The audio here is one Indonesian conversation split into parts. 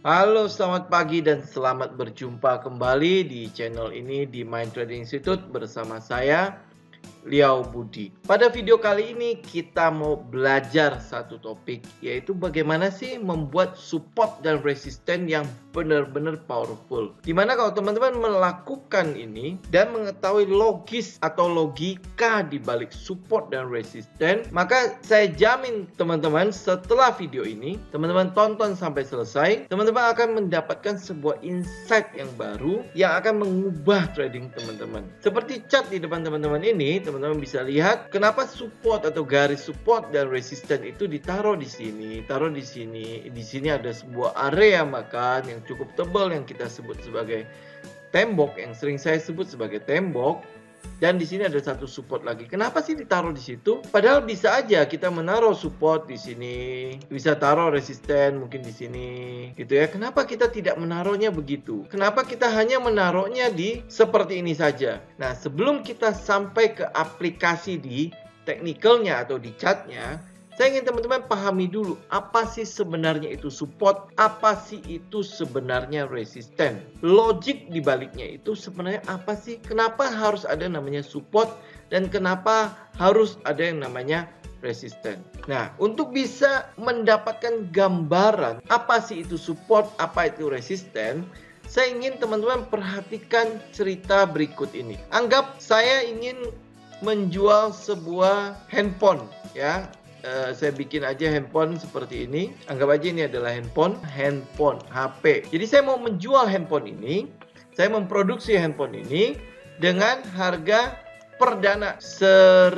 Halo, selamat pagi dan selamat berjumpa kembali di channel ini di Mind Trading Institute bersama saya, Liao Budi. Pada video kali ini kita mau belajar satu topik, yaitu bagaimana sih membuat support dan resisten yang benar-benar powerful. Dimana kalau teman-teman melakukan ini dan mengetahui logis atau logika di balik support dan resisten, maka saya jamin teman-teman setelah video ini, teman-teman tonton sampai selesai, teman-teman akan mendapatkan sebuah insight yang baru yang akan mengubah trading teman-teman. Seperti chart di depan teman-teman ini, teman-teman bisa lihat kenapa support atau garis support dan resisten itu ditaruh di sini, taruh di sini. Di sini ada sebuah area makan yang cukup tebal yang kita sebut sebagai tembok, yang sering saya sebut sebagai tembok. Dan di sini ada satu support lagi. Kenapa sih ditaruh di situ? Padahal bisa aja kita menaruh support di sini, bisa taruh resisten mungkin di sini, gitu ya. Kenapa kita tidak menaruhnya begitu? Kenapa kita hanya menaruhnya di seperti ini saja? Nah, sebelum kita sampai ke aplikasi di teknikalnya atau di chartnya, saya ingin teman-teman pahami dulu apa sih sebenarnya itu support, apa sih itu sebenarnya resisten. Logik di baliknya itu sebenarnya apa sih? Kenapa harus ada namanya support dan kenapa harus ada yang namanya resisten. Nah, untuk bisa mendapatkan gambaran apa sih itu support, apa itu resisten, saya ingin teman-teman perhatikan cerita berikut ini. Anggap saya ingin menjual sebuah handphone, ya. Saya bikin aja handphone seperti ini. Anggap aja ini adalah handphone HP. Jadi saya mau menjual handphone ini, saya memproduksi handphone ini dengan harga perdana 1000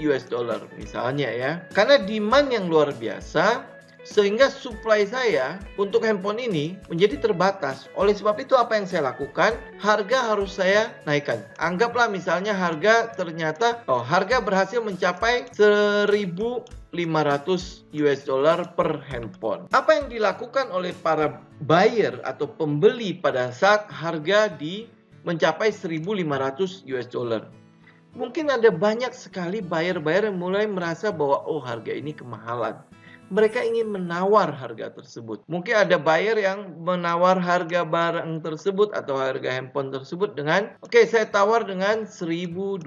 US dollar misalnya ya. Karena demand yang luar biasa, sehingga supply saya untuk handphone ini menjadi terbatas. Oleh sebab itu apa yang saya lakukan? Harga harus saya naikkan. Anggaplah misalnya harga ternyata harga berhasil mencapai 1.500 US dollar per handphone. Apa yang dilakukan oleh para buyer atau pembeli pada saat harga mencapai 1.500 US dollar? Mungkin ada banyak sekali buyer-buyer yang mulai merasa bahwa harga ini kemahalan. Mereka ingin menawar harga tersebut. Mungkin ada buyer yang menawar harga barang tersebut atau harga handphone tersebut dengan, saya tawar dengan 1.200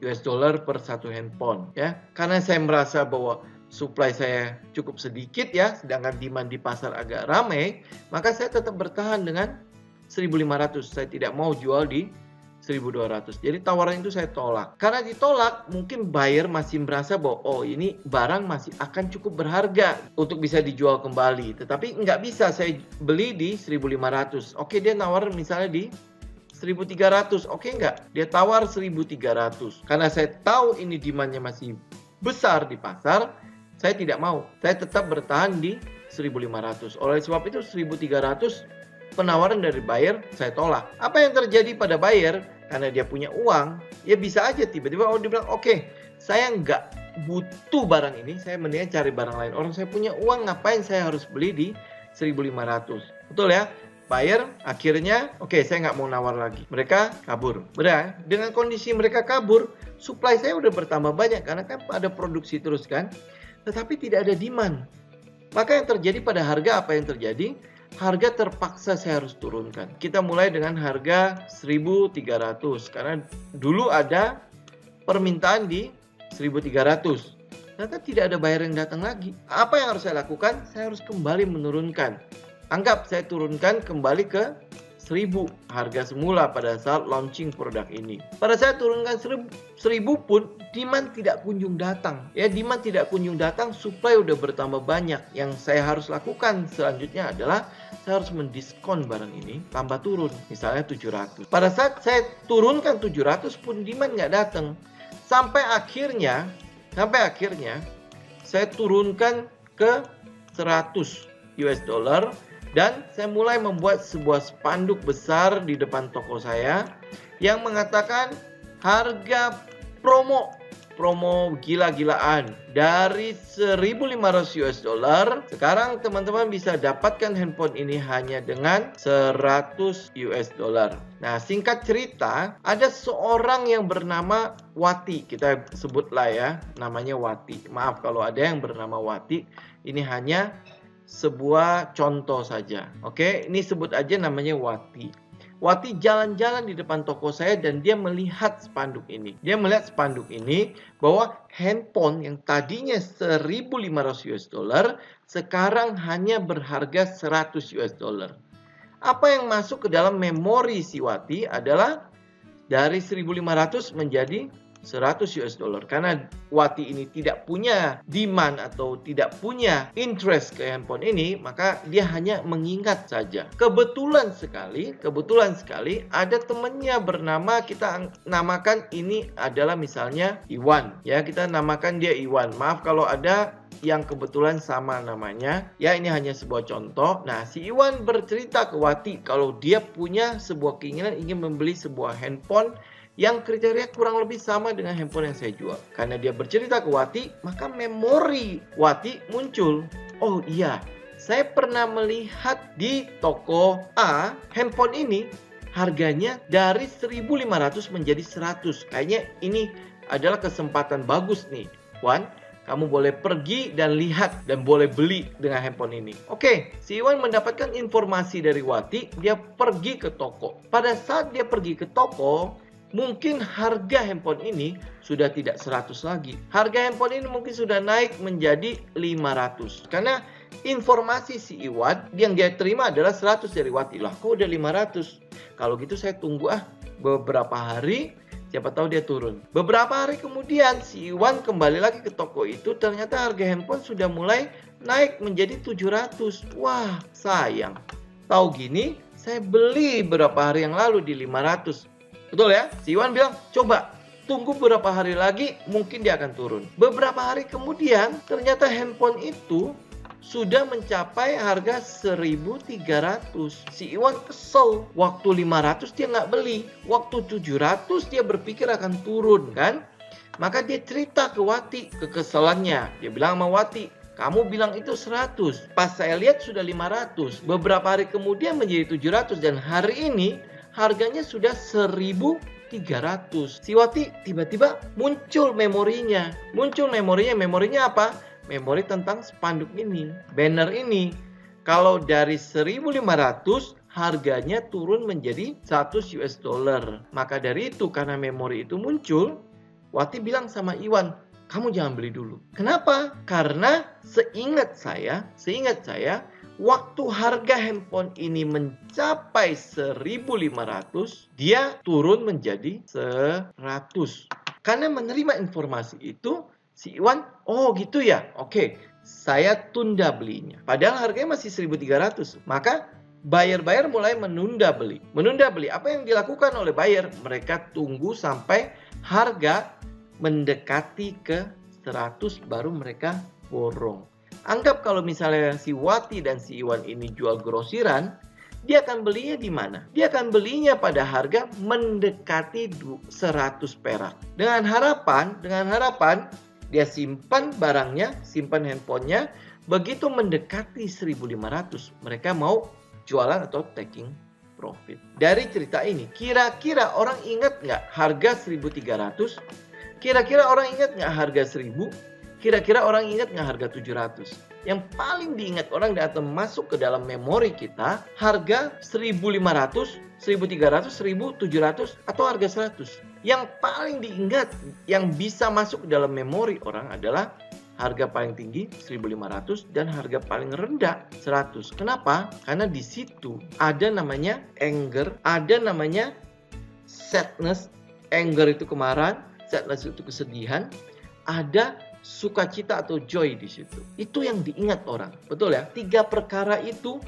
US dollar per satu handphone ya. Karena saya merasa bahwa supply saya cukup sedikit ya, sedangkan demand di pasar agak ramai, maka saya tetap bertahan dengan 1.500. Saya tidak mau jual di 1.200. Jadi tawaran itu saya tolak. Karena ditolak, mungkin buyer masih merasa bahwa ini barang masih akan cukup berharga untuk bisa dijual kembali. Tetapi nggak bisa saya beli di 1.500. Dia nawar misalnya di 1.300. Nggak? Dia tawar 1.300. Karena saya tahu ini demandnya masih besar di pasar, saya tidak mau. Saya tetap bertahan di 1.500. Oleh sebab itu 1.300 penawaran dari buyer saya tolak. Apa yang terjadi pada buyer? Karena dia punya uang, ya bisa aja tiba-tiba dia bilang, saya nggak butuh barang ini, saya mendingan cari barang lain. Orang saya punya uang, ngapain saya harus beli di 1.500? Betul ya? Buyer akhirnya, saya nggak mau nawar lagi. Mereka kabur. Benar, dengan kondisi mereka kabur, supply saya udah bertambah banyak karena kan ada produksi terus kan. Tetapi tidak ada demand. Maka yang terjadi pada harga, apa yang terjadi? Harga terpaksa saya harus turunkan. Kita mulai dengan harga 1.300 karena dulu ada permintaan di 1.300. Ternyata tidak ada buyer yang datang lagi. Apa yang harus saya lakukan? Saya harus kembali menurunkan. Anggap saya turunkan kembali ke 1.000 harga semula pada saat launching produk ini. Pada saat turunkan 1.000 pun demand tidak kunjung datang. Ya, demand tidak kunjung datang, supply udah bertambah banyak. Yang saya harus lakukan selanjutnya adalah saya harus mendiskon barang ini tambah turun, misalnya 700. Pada saat saya turunkan 700 pun demand nggak datang. Sampai akhirnya saya turunkan ke 100 US dollar. Dan saya mulai membuat sebuah spanduk besar di depan toko saya yang mengatakan harga promo gila-gilaan dari 1.500 US dollar. Sekarang teman-teman bisa dapatkan handphone ini hanya dengan 100 US dollar. Nah, singkat cerita, ada seorang yang bernama Wati, kita sebutlah ya, namanya Wati. Maaf kalau ada yang bernama Wati, ini hanya sebuah contoh saja. Oke, ini sebut aja namanya Wati. Wati jalan-jalan di depan toko saya dan dia melihat spanduk ini. Dia melihat spanduk ini bahwa handphone yang tadinya 1.500 US dollar sekarang hanya berharga 100 US dollar. Apa yang masuk ke dalam memori si Wati adalah dari 1.500 menjadi 100 US dollar. Karena Wati ini tidak punya demand atau tidak punya interest ke handphone ini, maka dia hanya mengingat saja. Kebetulan sekali ada temannya bernama, kita namakan ini adalah misalnya Iwan. Ya, kita namakan dia Iwan. Maaf kalau ada yang kebetulan sama namanya. Ya, ini hanya sebuah contoh. Nah, si Iwan bercerita ke Wati kalau dia punya sebuah keinginan ingin membeli sebuah handphone yang kriteria kurang lebih sama dengan handphone yang saya jual. Karena dia bercerita ke Wati, maka memori Wati muncul. Oh iya, saya pernah melihat di toko A, handphone ini harganya dari 1.500 menjadi 100. Kayaknya ini adalah kesempatan bagus nih, Wan. Kamu boleh pergi dan lihat dan boleh beli dengan handphone ini. Oke, si Iwan mendapatkan informasi dari Wati, dia pergi ke toko. Pada saat dia pergi ke toko, mungkin harga handphone ini sudah tidak 100 lagi. Harga handphone ini mungkin sudah naik menjadi 500. Karena informasi si Iwan yang dia terima adalah 100 dari Wati. Lah, kok udah 500? Kalau gitu saya tunggu beberapa hari, siapa tahu dia turun. Beberapa hari kemudian si Iwan kembali lagi ke toko itu, ternyata harga handphone sudah mulai naik menjadi 700. Wah, sayang. Tahu gini, saya beli beberapa hari yang lalu di 500. Betul ya? Si Iwan bilang, coba tunggu beberapa hari lagi, mungkin dia akan turun. Beberapa hari kemudian, ternyata handphone itu sudah mencapai harga 1.300. Si Iwan kesel. Waktu 500 dia nggak beli. Waktu 700 dia berpikir akan turun kan. Maka dia cerita ke Wati kekesalannya. Dia bilang sama Wati, kamu bilang itu 100. Pas saya lihat sudah 500. Beberapa hari kemudian menjadi 700. Dan hari ini harganya sudah 1.300. Si Wati tiba-tiba muncul memorinya. Memorinya apa? Memori tentang spanduk ini, banner ini. Kalau dari 1.500 harganya turun menjadi 100 US dollar. Maka dari itu, karena memori itu muncul, Wati bilang sama Iwan, kamu jangan beli dulu. Kenapa? Karena seingat saya, waktu harga handphone ini mencapai 1.500, dia turun menjadi 100. Karena menerima informasi itu, si Iwan, oh gitu ya, oke, saya tunda belinya. Padahal harganya masih 1.300. Maka buyer mulai menunda beli. Apa yang dilakukan oleh buyer? Mereka tunggu sampai harga mendekati ke 100 baru mereka borong. Anggap kalau misalnya si Wati dan si Iwan ini jual grosiran, dia akan belinya di mana? Dia akan belinya pada harga mendekati 100 perak. Dengan harapan dia simpan barangnya, simpan handphonenya, begitu mendekati 1.500, mereka mau jualan atau taking profit. Dari cerita ini, kira-kira orang ingat nggak harga 1.300? Kira-kira orang ingat nggak harga 1.000? Kira-kira orang ingat nggak harga 700? Yang paling diingat orang dan atau masuk ke dalam memori kita, harga 1.500, 1.300, 1.700, atau harga 100. Yang paling diingat, yang bisa masuk ke dalam memori orang adalah harga paling tinggi 1.500 dan harga paling rendah 100. Kenapa? Karena di situ ada namanya anger, ada namanya sadness. Anger itu kemarahan, sadness itu kesedihan, ada sukacita atau joy di situ. Itu yang diingat orang. Betul ya? 3 perkara itu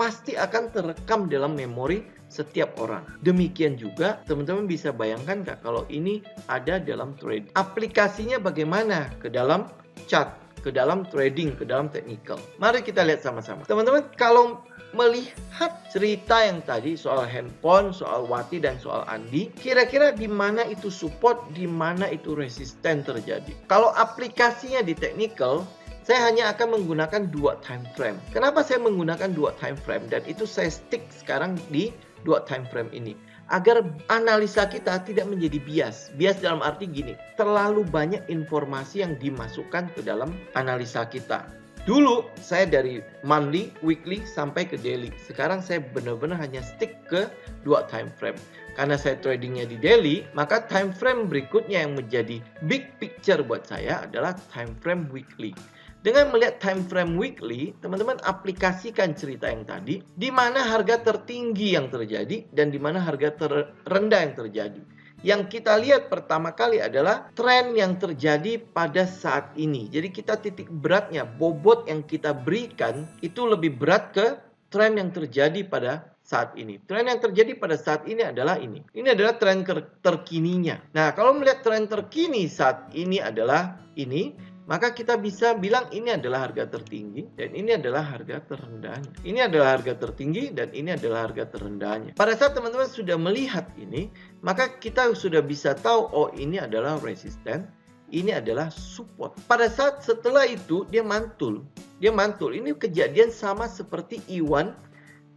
pasti akan terekam dalam memori setiap orang. Demikian juga teman-teman bisa bayangkan nggak kalau ini ada dalam trade. Aplikasinya bagaimana ke dalam chart, ke dalam trading, ke dalam technical. Mari kita lihat sama-sama. Teman-teman, kalau melihat cerita yang tadi soal handphone, soal Wati dan soal Andi, kira-kira di mana itu support, di mana itu resisten terjadi. Kalau aplikasinya di technical, saya hanya akan menggunakan 2 time frame. Kenapa saya menggunakan 2 time frame? Dan itu saya stick sekarang di 2 time frame ini. Agar analisa kita tidak menjadi bias. Bias dalam arti gini, terlalu banyak informasi yang dimasukkan ke dalam analisa kita. Dulu saya dari monthly, weekly sampai ke daily. Sekarang saya benar-benar hanya stick ke 2 time frame. Karena saya tradingnya di daily, maka time frame berikutnya yang menjadi big picture buat saya adalah time frame weekly. Dengan melihat time frame weekly, teman-teman aplikasikan cerita yang tadi, di mana harga tertinggi yang terjadi dan di mana harga terendah yang terjadi. Yang kita lihat pertama kali adalah tren yang terjadi pada saat ini. Jadi kita titik beratnya, bobot yang kita berikan itu lebih berat ke tren yang terjadi pada saat ini. Tren yang terjadi pada saat ini adalah ini. Ini adalah tren terkininya. Nah, kalau melihat tren terkini saat ini adalah ini, maka kita bisa bilang ini adalah harga tertinggi dan ini adalah harga terendahnya. Ini adalah harga tertinggi dan ini adalah harga terendahnya. Pada saat teman-teman sudah melihat ini, maka kita sudah bisa tahu, oh ini adalah resisten, ini adalah support. Pada saat setelah itu dia mantul. Dia mantul. Ini kejadian sama seperti Iwan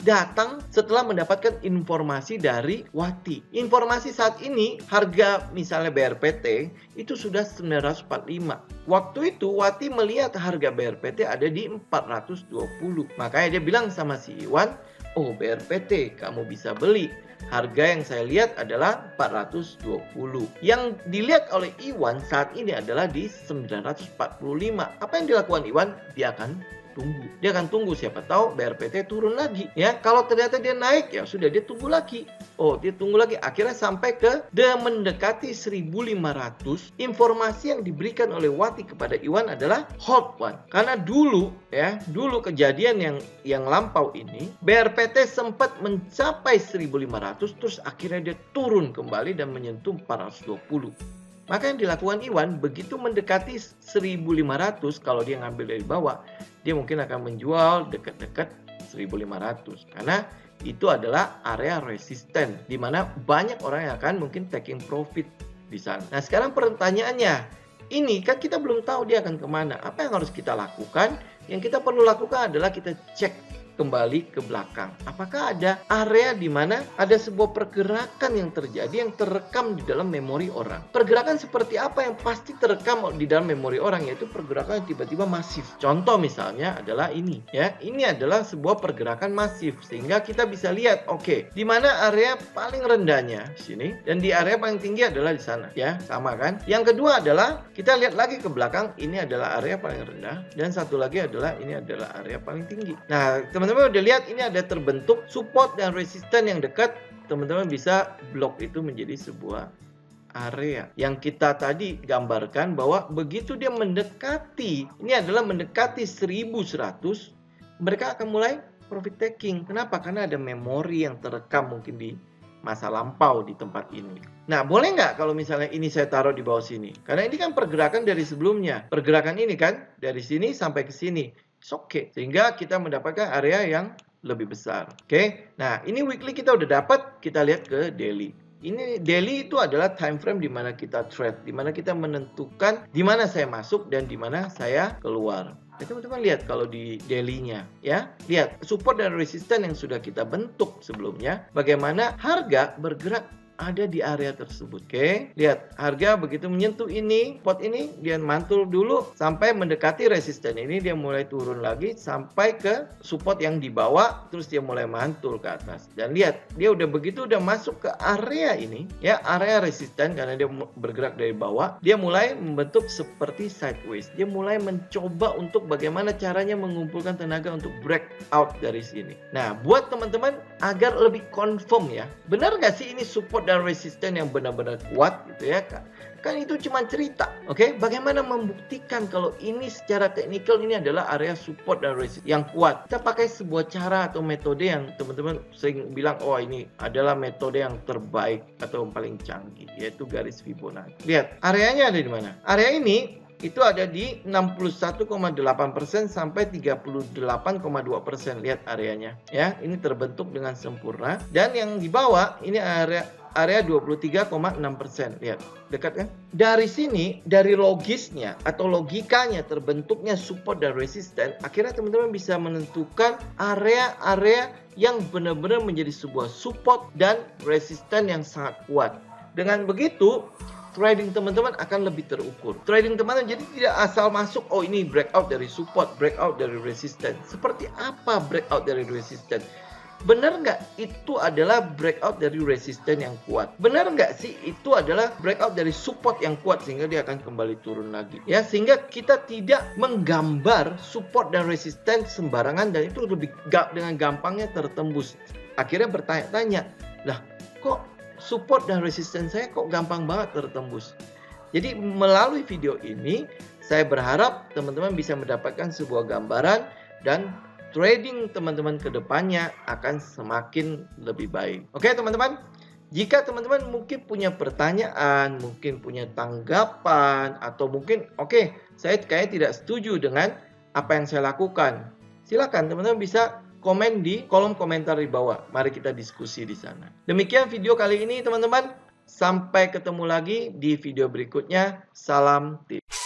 datang setelah mendapatkan informasi dari Wati. Informasi saat ini harga misalnya BRPT itu sudah 945. Waktu itu Wati melihat harga BRPT ada di 420. Makanya dia bilang sama si Iwan, oh BRPT kamu bisa beli. Harga yang saya lihat adalah 420. Yang dilihat oleh Iwan saat ini adalah di 945. Apa yang dilakukan Iwan? Dia akan tunggu. Dia akan tunggu, siapa tahu BRPT turun lagi. Ya, kalau ternyata dia naik, ya sudah dia tunggu lagi. Oh, dia tunggu lagi. Akhirnya sampai ke dia mendekati 1.500. Informasi yang diberikan oleh Wati kepada Iwan adalah hold one. Karena dulu kejadian yang lampau ini, BRPT sempat mencapai 1.500, terus akhirnya dia turun kembali dan menyentuh 420. Maka yang dilakukan Iwan, begitu mendekati 1.500, kalau dia ngambil dari bawah, dia mungkin akan menjual dekat-dekat 1.500. Karena itu adalah area resisten, di mana banyak orang yang akan mungkin taking profit di sana. Nah sekarang pertanyaannya, ini kan kita belum tahu dia akan kemana. Apa yang harus kita lakukan? Yang kita perlu lakukan adalah kita cek kembali ke belakang. Apakah ada area di mana ada sebuah pergerakan yang terjadi yang terekam di dalam memori orang? Pergerakan seperti apa yang pasti terekam di dalam memori orang, yaitu pergerakan yang tiba-tiba masif. Contoh misalnya adalah ini, ya. Ini adalah sebuah pergerakan masif sehingga kita bisa lihat, oke, di mana area paling rendahnya sini dan di area paling tinggi adalah di sana, ya. Sama kan? Yang kedua adalah kita lihat lagi ke belakang, ini adalah area paling rendah dan satu lagi adalah ini adalah area paling tinggi. Nah, teman-teman udah lihat ini ada terbentuk support dan resisten yang dekat. Teman-teman bisa blok itu menjadi sebuah area yang kita tadi gambarkan bahwa begitu dia mendekati, ini adalah mendekati 1.100, mereka akan mulai profit taking. Kenapa? Karena ada memori yang terekam mungkin di masa lampau di tempat ini. Nah, boleh nggak kalau misalnya ini saya taruh di bawah sini? Karena ini kan pergerakan dari sebelumnya. Pergerakan ini kan dari sini sampai ke sini. Oke, sehingga kita mendapatkan area yang lebih besar. Oke, nah ini weekly kita udah dapat, kita lihat ke daily. Ini daily itu adalah time frame di mana kita trade, di mana kita menentukan di mana saya masuk dan di mana saya keluar. Nah, teman-teman lihat kalau di daily-nya, ya, lihat support dan resisten yang sudah kita bentuk sebelumnya, bagaimana harga bergerak ada di area tersebut. Oke, lihat harga begitu menyentuh ini, pot ini, dia mantul dulu sampai mendekati resisten ini, dia mulai turun lagi sampai ke support yang di bawah, terus dia mulai mantul ke atas. Dan lihat, dia udah begitu udah masuk ke area ini, ya, area resisten karena dia bergerak dari bawah, dia mulai membentuk seperti sideways. Dia mulai mencoba untuk bagaimana caranya mengumpulkan tenaga untuk break out dari sini. Nah, buat teman-teman agar lebih confirm ya, benar nggak sih ini support dan resisten yang benar-benar kuat gitu ya Kak? Kan itu cuma cerita, oke? Bagaimana membuktikan kalau ini secara teknikal ini adalah area support dan resisten yang kuat? Kita pakai sebuah cara atau metode yang teman-teman sering bilang, oh ini adalah metode yang terbaik atau yang paling canggih, yaitu garis Fibonacci. Lihat, areanya ada di mana? Area ini itu ada di 61,8% sampai 38,2%. Lihat areanya ya, ini terbentuk dengan sempurna. Dan yang di bawah ini area 23,6%. Lihat, dekat kan? Dari sini, dari logisnya atau logikanya terbentuknya support dan resisten, akhirnya teman-teman bisa menentukan area-area yang benar-benar menjadi sebuah support dan resisten yang sangat kuat. Dengan begitu, trading teman-teman akan lebih terukur. Trading teman-teman jadi tidak asal masuk, oh ini breakout dari support, breakout dari resistance. Seperti apa breakout dari resistance? Benar nggak itu adalah breakout dari resisten yang kuat? Benar nggak sih itu adalah breakout dari support yang kuat sehingga dia akan kembali turun lagi? Ya, sehingga kita tidak menggambar support dan resisten sembarangan dan itu lebih dengan gampangnya tertembus. Akhirnya bertanya-tanya, lah kok support dan resisten saya kok gampang banget tertembus? Jadi melalui video ini saya berharap teman-teman bisa mendapatkan sebuah gambaran dan trading teman-teman ke depannya akan semakin lebih baik. Oke teman-teman, jika teman-teman mungkin punya pertanyaan, mungkin punya tanggapan, atau mungkin saya kayaknya tidak setuju dengan apa yang saya lakukan, silakan teman-teman bisa komen di kolom komentar di bawah. Mari kita diskusi di sana. Demikian video kali ini teman-teman. Sampai ketemu lagi di video berikutnya. Salam tips.